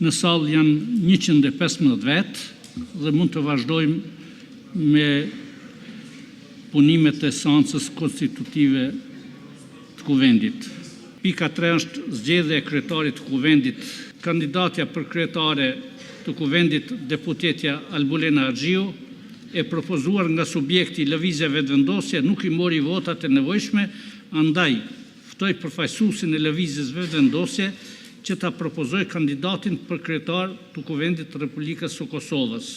Në sallë janë 115 vetë dhe mund të vazhdojmë me punimet e seancës konstitutive të Kuvendit. Pika 3 është zgjedhja e kryetarit të Kuvendit. Kandidatja për kryetare të Kuvendit, deputetja Albulena Axhiu, e propozuar nga subjekti lëvizja vetëvendosje nuk i mori votat e nevojshme, andaj ftoi përfaqësuesin e lëvizjes vetëvendosje që ta propozoj kandidatin për kryetar të Kuvendit të Republikës së Kosovës.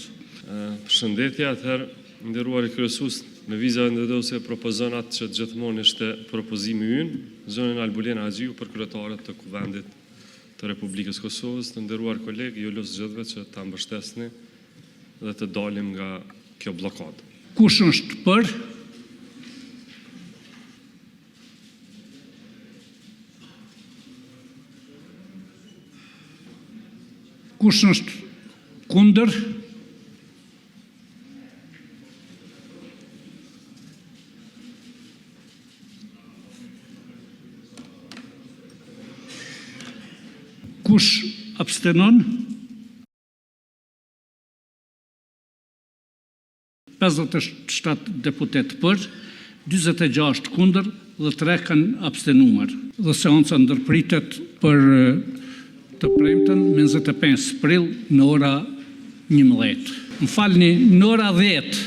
Përshëndetje, atëherë, nderuar kryesues, lëvizja vetëvendosje propozon atë që gjithmonë ishte propozimi ynë, zonën Albulena Axhiu për kryetarët të Kuvendit të Republikës së Kosovës. Të nderuar kolegë, ju lutem gjithëve që ta mbështesni dhe të dalim nga kjo blokadë. Kush është për? Kush është kundër? Kush abstenon? 57 deputet për, 46 kundër dhe 3 kanë abstenuar. Dhe seanca ndërpritet për të premten 25 prill në ora 11. Më falni, në ora 10